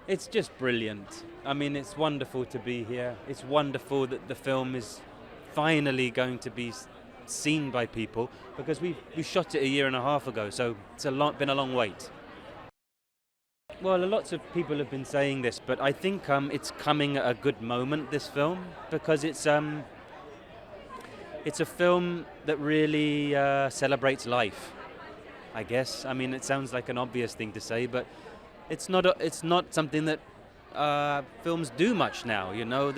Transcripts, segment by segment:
It's just brilliant. I mean, it's wonderful to be here. It's wonderful that the film is finally going to be seen by people, because we shot it a year and a half ago, so it's been a long wait. Well, lots of people have been saying this, but I think it's coming at a good moment, this film, because it's a film that really celebrates life, I guess. I mean, it sounds like an obvious thing to say, but it's not something that films do much now, you know.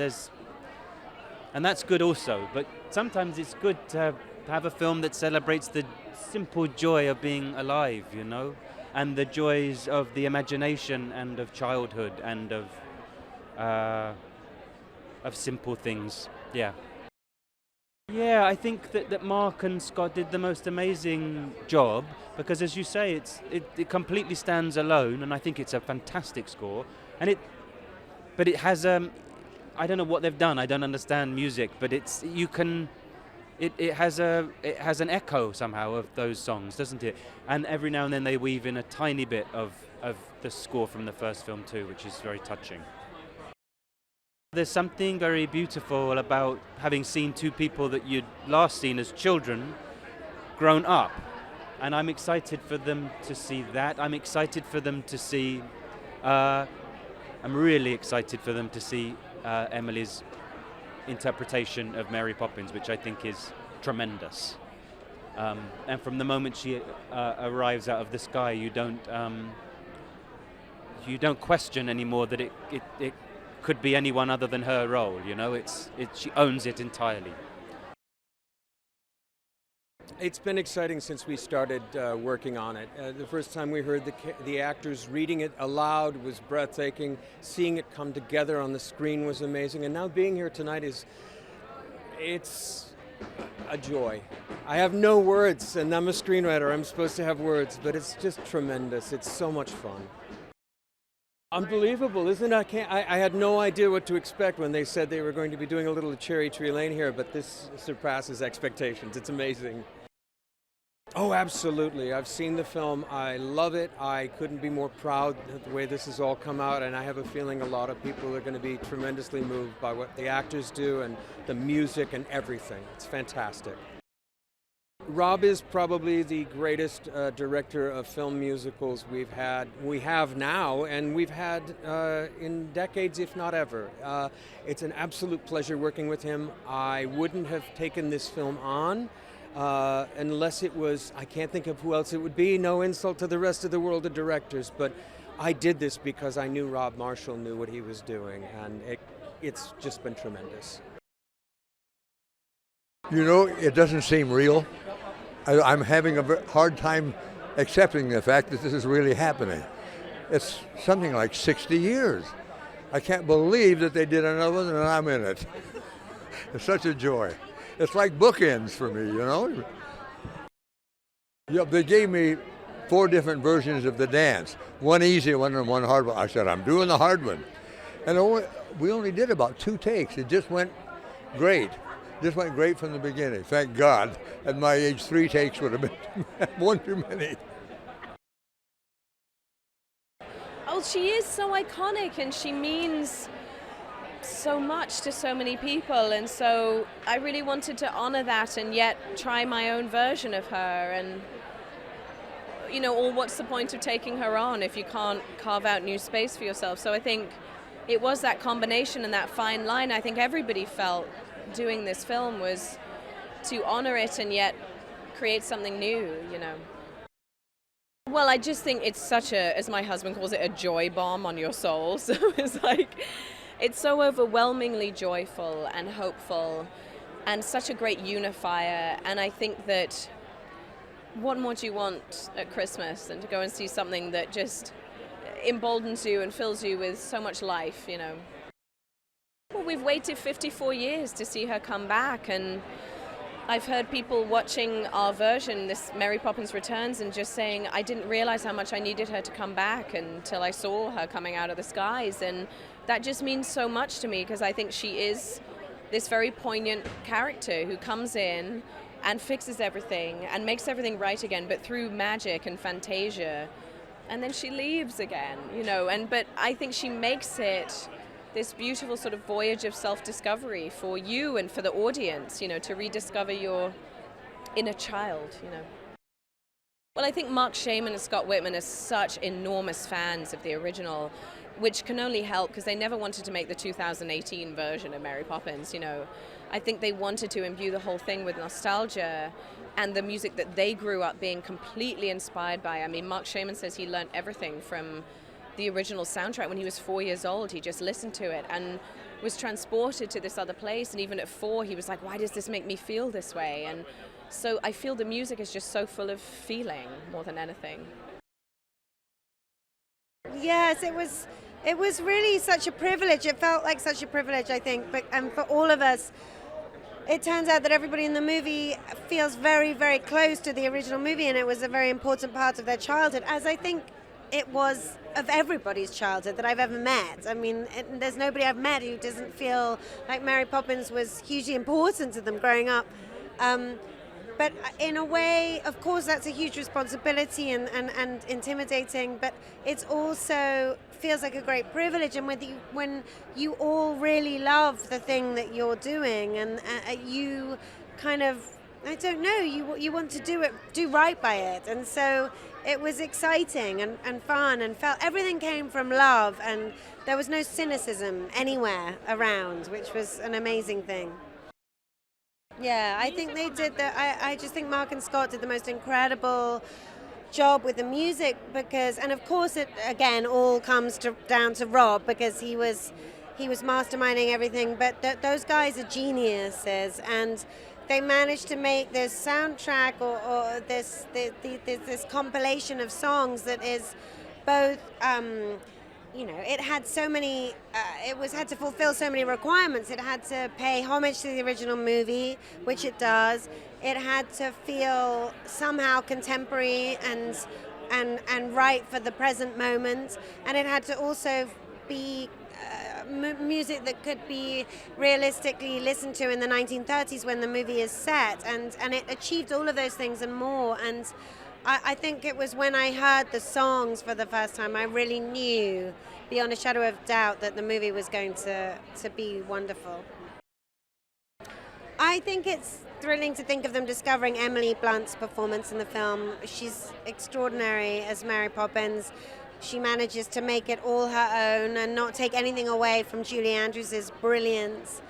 And that's good also, but sometimes it's good to have a film that celebrates the simple joy of being alive, you know, and the joys of the imagination and of childhood and of simple things. Yeah. Yeah, I think that Mark and Scott did the most amazing job, because, as you say, it completely stands alone, and I think it's a fantastic score. But it has I don't know what they've done. I don't understand music, but it has an echo somehow of those songs, doesn't it? And every now and then they weave in a tiny bit of the score from the first film too, which is very touching. There's something very beautiful about having seen two people that you'd last seen as children grown up. And I'm excited for them to see that. I'm excited for them to see, I'm really excited for them to see Emily's interpretation of Mary Poppins, which I think is tremendous. And from the moment she arrives out of the sky, you don't question anymore that it could be anyone other than her role. You know, she owns it entirely. It's been exciting since we started working on it. The first time we heard the actors reading it aloud was breathtaking. Seeing it come together on the screen was amazing. And now being here tonight it's a joy. I have no words, and I'm a screenwriter. I'm supposed to have words, but it's just tremendous. It's so much fun. Unbelievable, isn't it? I had no idea what to expect when they said they were going to be doing a little Cherry Tree Lane here, but this surpasses expectations. It's amazing. Oh, absolutely. I've seen the film. I love it. I couldn't be more proud of the way this has all come out, and I have a feeling a lot of people are going to be tremendously moved by what the actors do and the music and everything. It's fantastic. Rob is probably the greatest director of film musicals we have now, and we've had in decades, if not ever. It's an absolute pleasure working with him. I wouldn't have taken this film on unless it was, I can't think of who else it would be, no insult to the rest of the world of directors, but I did this because I knew Rob Marshall knew what he was doing, and it's just been tremendous. You know, it doesn't seem real. I'm having a hard time accepting the fact that this is really happening. It's something like 60 years. I can't believe that they did another one and I'm in it. It's such a joy. It's like bookends for me, you know? Yeah, they gave me 4 different versions of the dance. One easy one and one hard one. I said, I'm doing the hard one. And we only did about 2 takes. It just went great. Just went great from the beginning. Thank God. At my age, 3 takes would have been one too many. Oh, she is so iconic, and she means so much to so many people, and so I really wanted to honor that and yet try my own version of her. And you know, or what's the point of taking her on if you can't carve out new space for yourself? So I think it was that combination and that fine line I think everybody felt doing this film, was to honor it and yet create something new, you know. Well, I just think it's such a, as my husband calls it, a joy bomb on your soul. So it's like, it's so overwhelmingly joyful and hopeful and such a great unifier. And I think that what more do you want at Christmas than to go and see something that just emboldens you and fills you with so much life, you know. Well, we've waited 54 years to see her come back, and I've heard people watching our version, this Mary Poppins Returns, and just saying, I didn't realize how much I needed her to come back until I saw her coming out of the skies. And that just means so much to me, because I think she is this very poignant character who comes in and fixes everything and makes everything right again, but through magic and fantasia. and then she leaves again, but I think she makes it this beautiful sort of voyage of self-discovery for you and for the audience, to rediscover your inner child, Well, I think Marc Shaiman and Scott Wittman are such enormous fans of the original, which can only help because they never wanted to make the 2018 version of Mary Poppins, I think they wanted to imbue the whole thing with nostalgia and the music that they grew up being completely inspired by. I mean, Marc Shaiman says he learned everything from the original soundtrack when he was 4 years old. He just listened to it and was transported to this other place. And even at 4, he was like, why does this make me feel this way? And so I feel the music is just so full of feeling more than anything. Yes, it was really such a privilege. It felt like such a privilege, I think. But for all of us, it turns out that everybody in the movie feels very, very close to the original movie, and it was a very important part of their childhood, as I think it was of everybody's childhood that I've ever met. I mean, there's nobody I've met who doesn't feel like Mary Poppins was hugely important to them growing up. But in a way, of course, that's a huge responsibility and intimidating, but it's also feels like a great privilege. And when you all really love the thing that you're doing, and you kind of, I don't know, you want to do right by it. And so it was exciting and fun, and everything came from love, and there was no cynicism anywhere around, which was an amazing thing. Yeah, I think they did I just think Marc and Scott did the most incredible job with the music, and of course it again all comes down to Rob, because he was masterminding everything, but those guys are geniuses, and they managed to make this soundtrack or this compilation of songs that is both it had so many, had to fulfill so many requirements. It had to pay homage to the original movie, which it does. It had to feel somehow contemporary and right for the present moment. And it had to also be music that could be realistically listened to in the 1930s when the movie is set. And it achieved all of those things and more. And I think it was when I heard the songs for the first time, I really knew beyond a shadow of doubt that the movie was going to be wonderful. I think it's thrilling to think of them discovering Emily Blunt's performance in the film. She's extraordinary as Mary Poppins. She manages to make it all her own and not take anything away from Julie Andrews' brilliant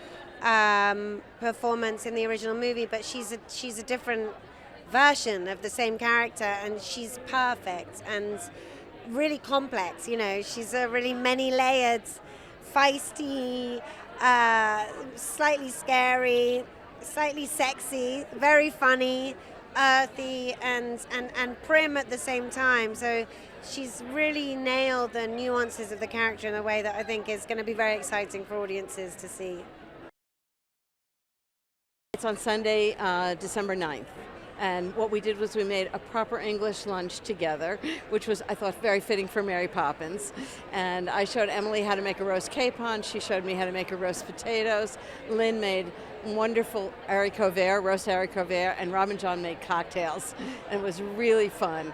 performance in the original movie, but she's a different version of the same character, and she's perfect and really complex. She's a really many-layered, feisty, slightly scary, slightly sexy, very funny, earthy, and prim at the same time. So she's really nailed the nuances of the character in a way that I think is going to be very exciting for audiences to see. It's on Sunday, December 9th. And what we did was we made a proper English lunch together, which was, I thought, very fitting for Mary Poppins. And I showed Emily how to make a roast capon. She showed me how to make a roast potatoes. Lynn made wonderful haricot vert, roast haricot vert, and Rob and John made cocktails. And it was really fun.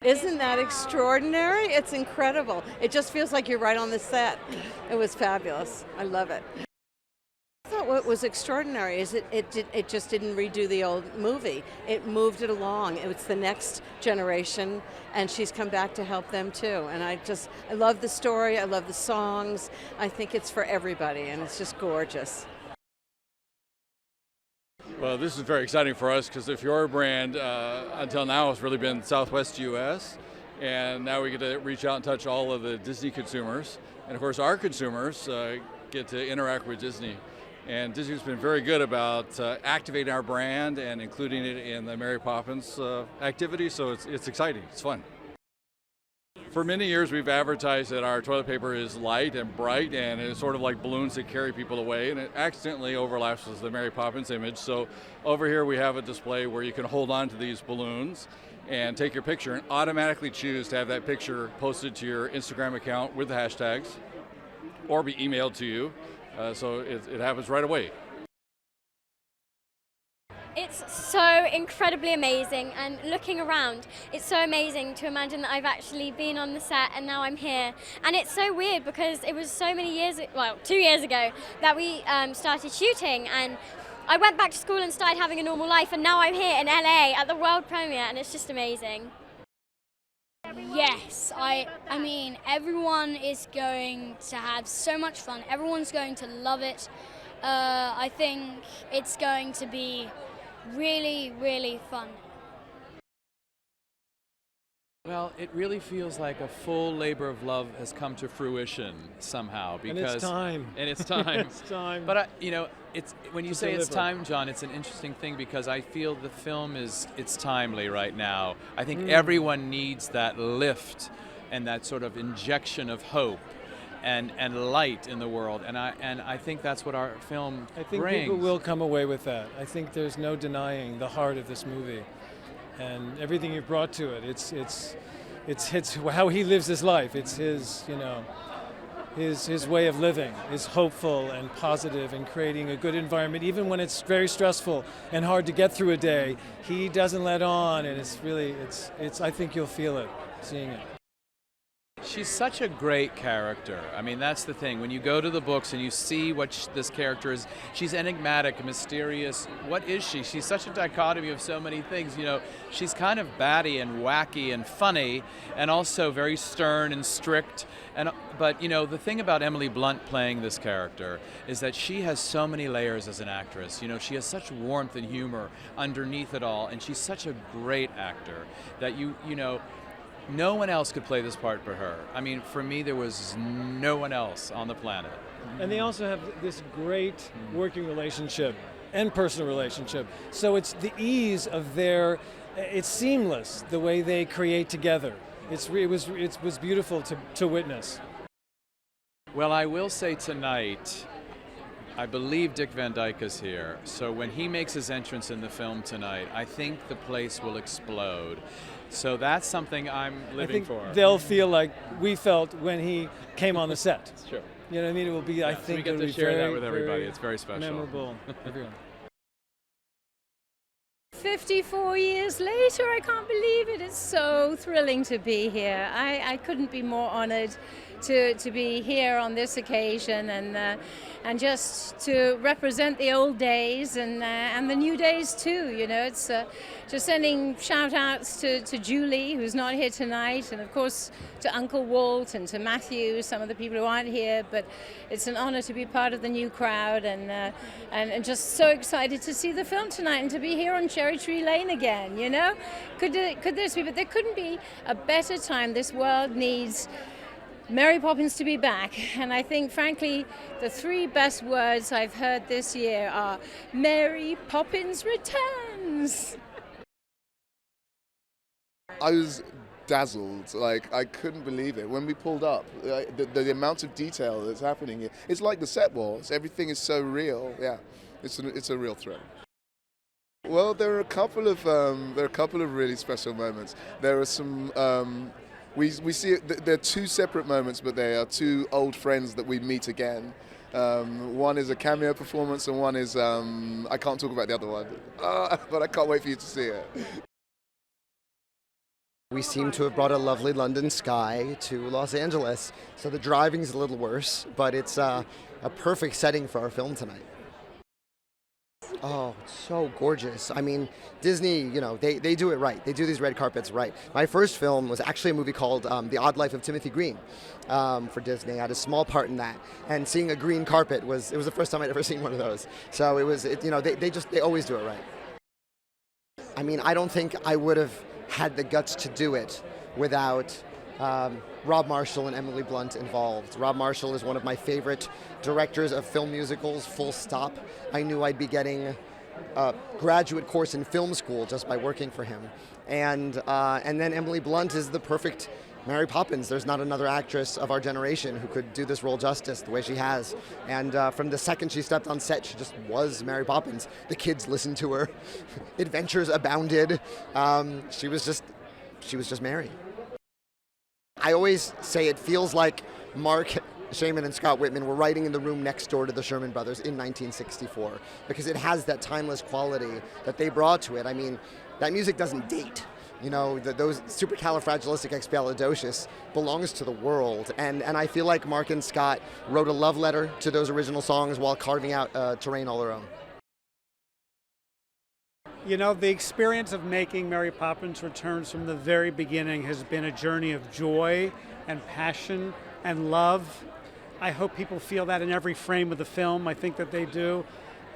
Isn't that extraordinary? It's incredible. It just feels like you're right on the set. It was fabulous. I love it. I thought what was extraordinary is it just didn't redo the old movie. It moved it along. It was the next generation, and she's come back to help them too. And I love the story. I love the songs. I think it's for everybody, and it's just gorgeous. Well, this is very exciting for us because the Fiora brand until now has really been Southwest U.S. And now we get to reach out and touch all of the Disney consumers. And of course, our consumers get to interact with Disney. And Disney's been very good about activating our brand and including it in the Mary Poppins activity, so it's exciting, it's fun. For many years we've advertised that our toilet paper is light and bright and it's sort of like balloons that carry people away, and it accidentally overlaps with the Mary Poppins image. So over here we have a display where you can hold on to these balloons and take your picture and automatically choose to have that picture posted to your Instagram account with the hashtags or be emailed to you. So it happens right away. It's so incredibly amazing, and looking around, it's so amazing to imagine that I've actually been on the set and now I'm here. And it's so weird because it was so many years, well, 2 years ago that we started shooting, and I went back to school and started having a normal life, and now I'm here in LA at the world premiere, and it's just amazing. Yes, I mean, everyone is going to have so much fun. Everyone's going to love it. I think it's going to be really, really fun. Well, it really feels like a full labor of love has come to fruition somehow. Because, and it's time. And it's time. It's time. But it's when you say deliver. it's time, John, it's an interesting thing because I feel the film it's timely right now. I think everyone needs that lift and that sort of injection of hope and light in the world, and I think that's what our film I think brings. people will come away with that. I think there's no denying the heart of this movie, and everything you've brought to it. It's how he lives his life. It's his, his way of living is hopeful and positive and creating a good environment, even when it's very stressful and hard to get through a day. He doesn't let on, and it's really, I think you'll feel it seeing it. She's such a great character. I mean, that's the thing. When you go to the books and you see what this character is, she's enigmatic, mysterious. What is she? She's such a dichotomy of so many things. She's kind of batty and wacky and funny, and also very stern and strict. But the thing about Emily Blunt playing this character is that she has so many layers as an actress. She has such warmth and humor underneath it all, and she's such a great actor that no one else could play this part but her. I mean, for me, there was no one else on the planet. And they also have this great working relationship and personal relationship. So it's the ease of it's seamless, the way they create together. It was beautiful to witness. Well, I will say tonight, I believe Dick Van Dyke is here. So when he makes his entrance in the film tonight, I think the place will explode. So that's something I'm living for. They'll feel like we felt when he came on the set. That's true. You know what I mean? It will be, I think, so we get to share that with everybody. It's very special. Memorable. Everyone. 54 years later, I can't believe it. It's so thrilling to be here. I couldn't be more honored to be here on this occasion and just to represent the old days and the new days too. It's just sending shout outs to Julie, who's not here tonight, and of course to Uncle Walt and to Matthew, some of the people who aren't here. But it's an honor to be part of the new crowd and just so excited to see the film tonight and to be here on Cherry Tree Lane again. Could this be? But there couldn't be a better time. This world needs Mary Poppins to be back, and I think, frankly, the 3 best words I've heard this year are Mary Poppins returns. I was dazzled, I couldn't believe it. When we pulled up, the amount of detail that's happening here, it's like the set was. Everything is so real. Yeah, it's a real thrill. Well, there are a couple of really special moments. There are some. We see it, they're 2 separate moments, but they are 2 old friends that we meet again. One is a cameo performance, and one is, I can't talk about the other one, but I can't wait for you to see it. We seem to have brought a lovely London sky to Los Angeles, so the driving's a little worse, but it's a perfect setting for our film tonight. Oh, it's so gorgeous. I mean, Disney, they do it right. They do these red carpets right. My first film was actually a movie called The Odd Life of Timothy Green for Disney. I had a small part in that. And seeing a green carpet was the first time I'd ever seen one of those. So they always do it right. I mean, I don't think I would have had the guts to do it without Rob Marshall and Emily Blunt involved. Rob Marshall is one of my favorite directors of film musicals, full stop. I knew I'd be getting a graduate course in film school just by working for him. And then Emily Blunt is the perfect Mary Poppins. There's not another actress of our generation who could do this role justice the way she has. And from the second she stepped on set, she just was Mary Poppins. The kids listened to her. Adventures abounded. She was just Mary. I always say it feels like Marc Shaiman and Scott Wittman were writing in the room next door to the Sherman Brothers in 1964, because it has that timeless quality that they brought to it. I mean, that music doesn't date. You know, those supercalifragilisticexpialidocious belongs to the world. And I feel like Marc and Scott wrote a love letter to those original songs while carving out terrain all their own. You know, the experience of making Mary Poppins Returns from the very beginning has been a journey of joy and passion and love. I hope people feel that in every frame of the film. I think that they do.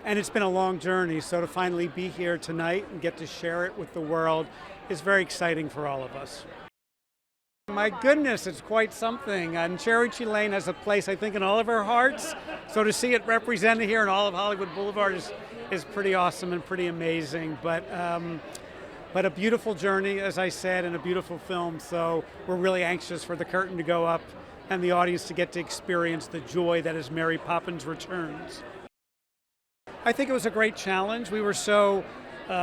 And it's been a long journey, so to finally be here tonight and get to share it with the world is very exciting for all of us. My goodness, it's quite something. And Cherry Tree Lane has a place, I think, in all of our hearts. So to see it represented here in all of Hollywood Boulevard is pretty awesome and pretty amazing. But a beautiful journey, as I said, and a beautiful film. So we're really anxious for the curtain to go up and the audience to get to experience the joy that is Mary Poppins Returns. I think it was a great challenge. We were so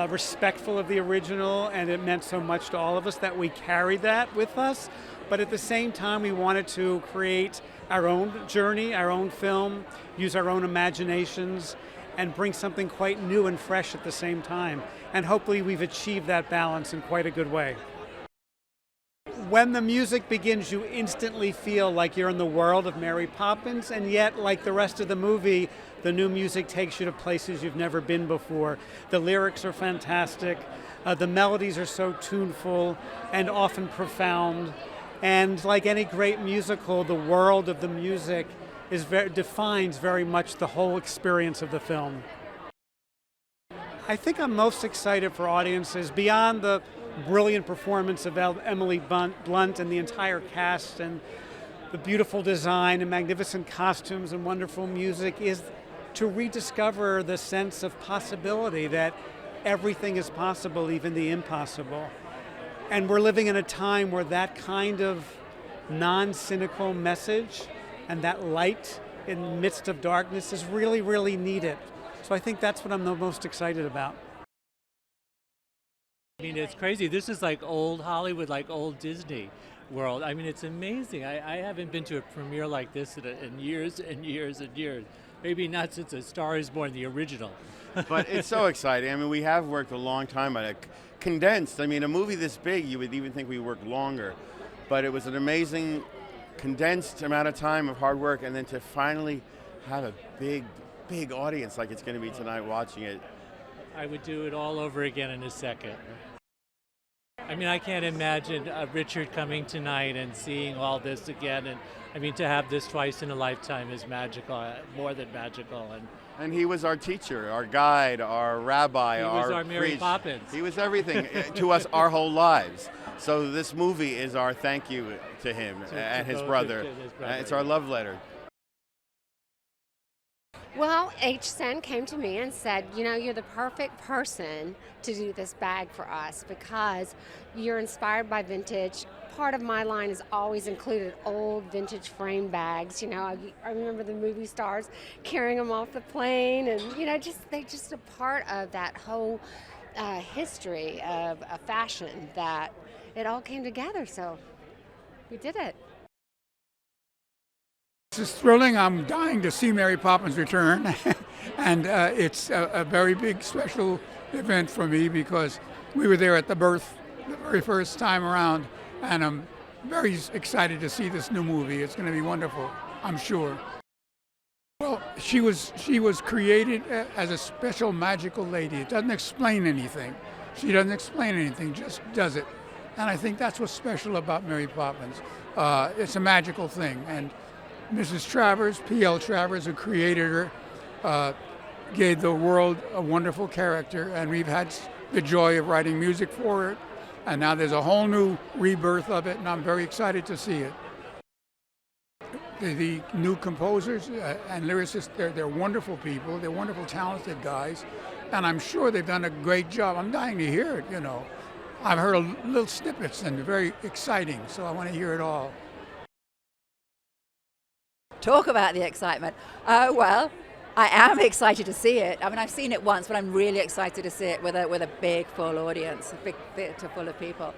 respectful of the original, and it meant so much to all of us that we carried that with us. But at the same time, we wanted to create our own journey, our own film, use our own imaginations, and bring something quite new and fresh at the same time. And hopefully we've achieved that balance in quite a good way. When the music begins, you instantly feel like you're in the world of Mary Poppins, and yet, like the rest of the movie, the new music takes you to places you've never been before. The lyrics are fantastic. The melodies are so tuneful and often profound. And like any great musical, the world of the music defines very much the whole experience of the film. I think I'm most excited for audiences beyond the brilliant performance of Emily Blunt and the entire cast and the beautiful design and magnificent costumes and wonderful music is to rediscover the sense of possibility, that everything is possible, even the impossible. And we're living in a time where that kind of non-cynical message and that light in the midst of darkness is really, really needed. So I think that's what I'm the most excited about. I mean, it's crazy. This is like old Hollywood, like old Disney world. I mean, it's amazing. I haven't been to a premiere like this in years and years and years. Maybe not since A Star Is Born, the original. But it's so exciting. I mean, we have worked a long time on it. Condensed. I mean, a movie this big, you would even think we worked longer. But it was an amazing, condensed amount of time of hard work, and then to finally have a big audience like it's going to be tonight watching it. I would do it all over again in a second. I mean, I can't imagine Richard coming tonight and seeing all this again. And I mean, to have this twice in a lifetime is magical, more than magical. And he was our teacher, our guide, our rabbi, he was our Mary Poppins. He was everything to us our whole lives. So this movie is our thank you to him and his brother. It's our love letter. Well, H-Sen came to me and said, you know, you're the perfect person to do this bag for us because you're inspired by vintage. Part of my line has always included old vintage frame bags. You know, I remember the movie stars carrying them off the plane, and, you know, they're just a part of that whole history of a fashion that it all came together. So we did it. This is thrilling. I'm dying to see Mary Poppins Return. And it's a very big, special event for me because we were there at the birth the very first time around. And I'm very excited to see this new movie. It's going to be wonderful, I'm sure. Well, she was created as a special magical lady. It doesn't explain anything. She doesn't explain anything, just does it. And I think that's what's special about Mary Poppins. It's a magical thing. And Mrs. Travers, P.L. Travers, who created her, gave the world a wonderful character, and we've had the joy of writing music for it. And now there's a whole new rebirth of it, and I'm very excited to see it. The new composers and lyricists, they're wonderful people. They're wonderful, talented guys, and I'm sure they've done a great job. I'm dying to hear it, you know. I've heard little snippets, and they're very exciting, so I want to hear it all. Talk about the excitement. Well, I am excited to see it. I mean, I've seen it once, but I'm really excited to see it with a big, full audience, a big theatre full of people.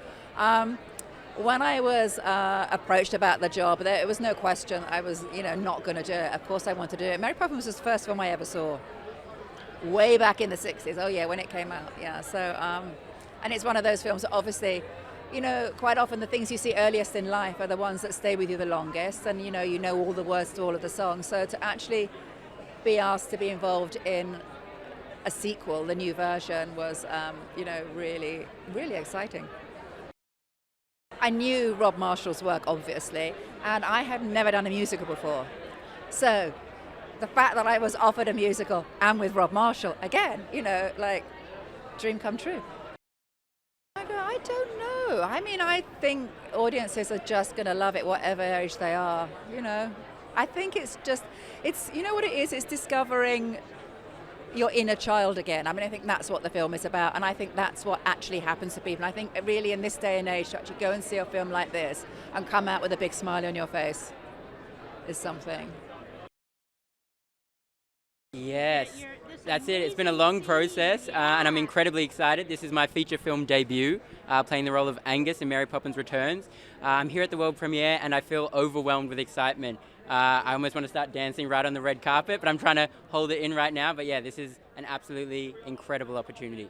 When I was approached about the job, there was no question I was, not going to do it. Of course I wanted to do it. Mary Poppins was the first film I ever saw, way back in the 60s. Oh yeah, when it came out. Yeah. So, and it's one of those films that obviously, quite often the things you see earliest in life are the ones that stay with you the longest, and you know all the words to all of the songs. So to actually be asked to be involved in a sequel, the new version, was, really, really exciting. I knew Rob Marshall's work, obviously, and I had never done a musical before. So the fact that I was offered a musical and with Rob Marshall, again, dream come true. I don't know. I mean, I think audiences are just going to love it, whatever age they are, I think it's what it is? It's discovering your inner child again. I mean, I think that's what the film is about, and I think that's what actually happens to people. And I think really in this day and age, to actually go and see a film like this and come out with a big smile on your face is something. Yes, that's it. It's been a long process, and I'm incredibly excited. This is my feature film debut, playing the role of Angus in Mary Poppins Returns. I'm here at the world premiere, and I feel overwhelmed with excitement. I almost want to start dancing right on the red carpet, but I'm trying to hold it in right now. But yeah, this is an absolutely incredible opportunity.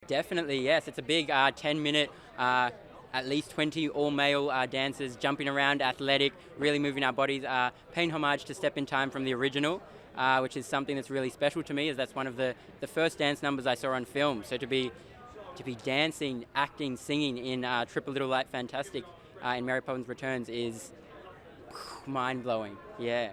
Definitely, yes. It's a big 10-minute, at least 20 all-male dancers jumping around, athletic, really moving our bodies, paying homage to Step in Time from the original, which is something that's really special to me, as that's one of the first dance numbers I saw on film. So to be dancing, acting, singing in Triple Little Light Fantastic in Mary Poppins Returns is mind-blowing. Yeah.